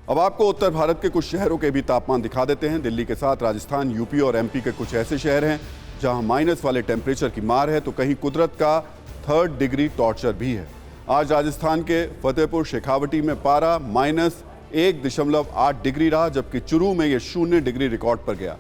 अब आपको उत्तर भारत के कुछ शहरों के भी तापमान दिखा देते हैं। दिल्ली के साथ राजस्थान, यूपी और एमपी के कुछ ऐसे शहर हैं जहां माइनस वाले टेम्परेचर की मार है, तो कहीं कुदरत का 3rd डिग्री टॉर्चर भी है। आज राजस्थान के फतेहपुर शेखावटी में पारा -1.8 डिग्री रहा, जबकि चुरू में यह 0 डिग्री रिकॉर्ड पर गया।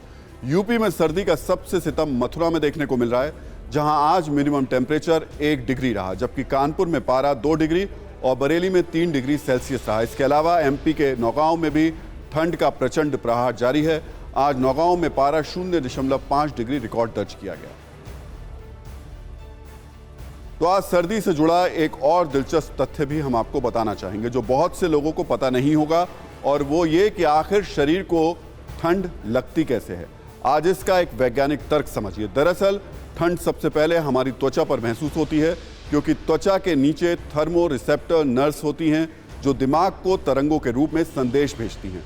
यूपी में सर्दी का सबसे सितम मथुरा में देखने को मिल रहा है, जहां आज मिनिमम टेम्परेचर 1 डिग्री रहा, जबकि कानपुर में पारा 2 डिग्री और बरेली में 3 डिग्री सेल्सियस रहा। इसके अलावा एमपी के नौगांव में भी ठंड का प्रचंड प्रहार जारी है। आज नौगांव में पारा 0.5 डिग्री रिकॉर्ड दर्ज किया गया। तो आज सर्दी से जुड़ा एक और दिलचस्प तथ्य भी हम आपको बताना चाहेंगे, जो बहुत से लोगों को पता नहीं होगा, और वो ये कि आखिर शरीर को ठंड लगती कैसे है। आज इसका एक वैज्ञानिक तर्क समझिए। दरअसल ठंड सबसे पहले हमारी त्वचा पर महसूस होती है, क्योंकि त्वचा के नीचे थर्मो रिसेप्टर नर्व्स होती हैं जो दिमाग को तरंगों के रूप में संदेश भेजती हैं।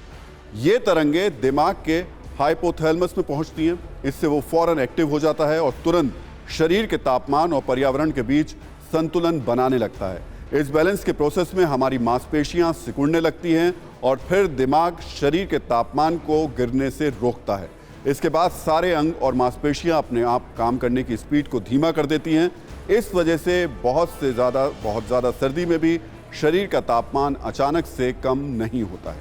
ये तरंगे दिमाग के हाइपोथैलेमस में पहुंचती हैं। इससे वो फौरन एक्टिव हो जाता है और तुरंत शरीर के तापमान और पर्यावरण के बीच संतुलन बनाने लगता है। इस बैलेंस के प्रोसेस में हमारी मांसपेशियां सिकुड़ने लगती हैं और फिर दिमाग शरीर के तापमान को गिरने से रोकता है। इसके बाद सारे अंग और मांसपेशियां अपने आप काम करने की स्पीड को धीमा कर देती हैं। इस वजह से बहुत ज़्यादा सर्दी में भी शरीर का तापमान अचानक से कम नहीं होता है।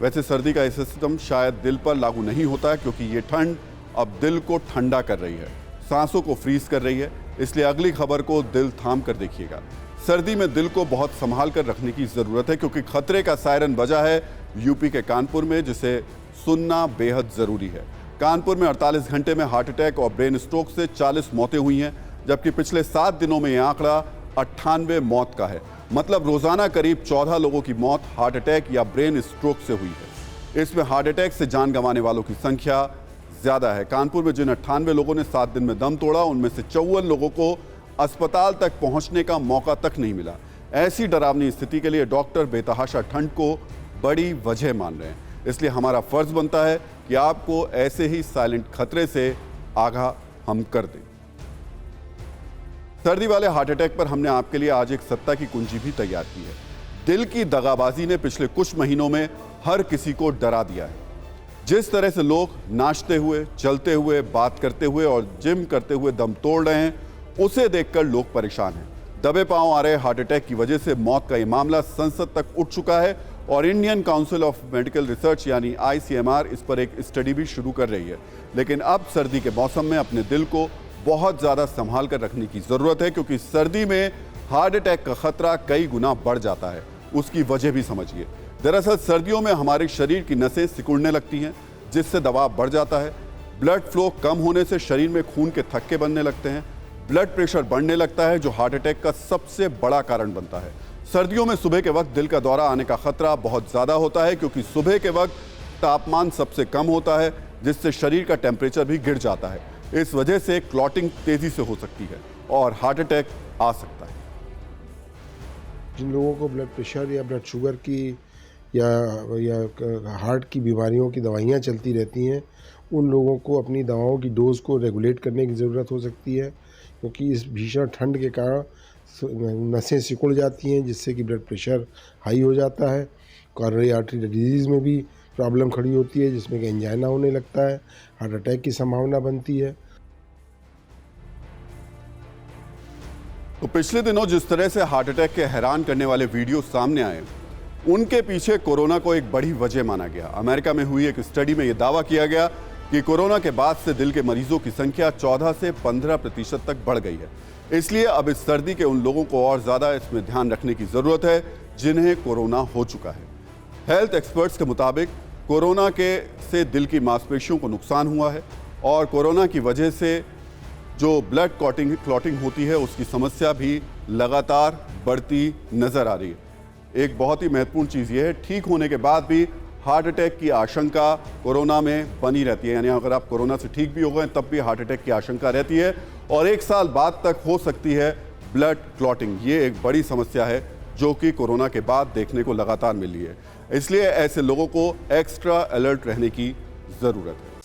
वैसे सर्दी का यह सिस्टम शायद दिल पर लागू नहीं होता है, क्योंकि ये ठंड अब दिल को ठंडा कर रही है, सांसों को फ्रीज कर रही है। इसलिए अगली खबर को दिल थाम कर देखिएगा। सर्दी में दिल को बहुत संभाल कर रखने की ज़रूरत है, क्योंकि खतरे का सायरन बजा है यूपी के कानपुर में, जिसे सुनना बेहद ज़रूरी है। कानपुर में 48 घंटे में हार्ट अटैक और ब्रेन स्ट्रोक से 40 मौतें हुई हैं, जबकि पिछले 7 दिनों में यह आंकड़ा 98 मौत का है। मतलब रोजाना करीब 14 लोगों की मौत हार्ट अटैक या ब्रेन स्ट्रोक से हुई है। इसमें हार्ट अटैक से जान गंवाने वालों की संख्या ज़्यादा है। कानपुर में जिन 98 लोगों ने 7 दिन में दम तोड़ा, उनमें से 54 लोगों को अस्पताल तक पहुंचने का मौका तक नहीं मिला। ऐसी डरावनी स्थिति के लिए डॉक्टर बेतहाशा ठंड को बड़ी वजह मान रहे हैं। इसलिए हमारा फर्ज बनता है कि आपको ऐसे ही साइलेंट खतरे से आगाह हम कर दें। सर्दी वाले हार्ट अटैक पर हमने आपके लिए आज एक सत्ता की कुंजी भी तैयार की है। दिल की दगाबाजी ने पिछले कुछ महीनों में हर किसी को डरा दिया है। जिस तरह से लोग नाचते हुए, चलते हुए, बात करते हुए और जिम करते हुए दम तोड़ रहे हैं, उसे देखकर लोग परेशान हैं। दबे पांव आ रहे हार्ट अटैक की वजह से मौत का ये मामला संसद तक उठ चुका है और Indian council of medical research यानी ICMR इस पर एक स्टडी भी शुरू कर रही है। लेकिन अब सर्दी के मौसम में अपने दिल को बहुत ज़्यादा संभाल कर रखने की ज़रूरत है, क्योंकि सर्दी में हार्ट अटैक का खतरा कई गुना बढ़ जाता है। उसकी वजह भी समझिए। दरअसल सर्दियों में हमारे शरीर की नसें सिकुड़ने लगती हैं, जिससे दबाव बढ़ जाता है। ब्लड फ्लो कम होने से शरीर में खून के थक्के बनने लगते हैं। ब्लड प्रेशर बढ़ने लगता है, जो हार्ट अटैक का सबसे बड़ा कारण बनता है। सर्दियों में सुबह के वक्त दिल का दौरा आने का खतरा बहुत ज़्यादा होता है, क्योंकि सुबह के वक्त तापमान सबसे कम होता है, जिससे शरीर का टेम्परेचर भी गिर जाता है। इस वजह से क्लॉटिंग तेजी से हो सकती है और हार्ट अटैक आ सकता है। जिन लोगों को ब्लड प्रेशर या ब्लड शुगर की या हार्ट की बीमारियों की दवाइयाँ चलती रहती हैं, उन लोगों को अपनी दवाओं की डोज को रेगुलेट करने की ज़रूरत हो सकती है, क्योंकि इस भीषण ठंड के कारण नसें सिकुड़ जाती हैं, जिससे कि ब्लड प्रेशर हाई हो जाता है। कॉरोनरी आर्टरी डिजीज़ में भी प्रॉब्लम खड़ी होती है, जिसमें कि एंजाइना होने लगता है, हार्ट अटैक की संभावना बनती है। तो पिछले दिनों जिस तरह से हार्ट अटैक के हैरान करने वाले वीडियो सामने आए, उनके पीछे कोरोना को एक बड़ी वजह माना गया। अमेरिका में हुई एक स्टडी में यह दावा किया गया कि कोरोना के बाद से दिल के मरीजों की संख्या 14 से 15% तक बढ़ गई है। इसलिए अब इस सर्दी के उन लोगों को और ज़्यादा इसमें ध्यान रखने की ज़रूरत है जिन्हें कोरोना हो चुका है। हेल्थ एक्सपर्ट्स के मुताबिक कोरोना से दिल की मांसपेशियों को नुकसान हुआ है और कोरोना की वजह से जो ब्लड क्लॉटिंग होती है, उसकी समस्या भी लगातार बढ़ती नज़र आ रही है। एक बहुत ही महत्वपूर्ण चीज़ ये है, ठीक होने के बाद भी हार्ट अटैक की आशंका कोरोना में बनी रहती है। यानी अगर आप कोरोना से ठीक भी हो गए, तब भी हार्ट अटैक की आशंका रहती है और 1 साल बाद तक हो सकती है ब्लड क्लॉटिंग। ये एक बड़ी समस्या है जो कि कोरोना के बाद देखने को लगातार मिल रही है। इसलिए ऐसे लोगों को एक्स्ट्रा अलर्ट रहने की ज़रूरत है।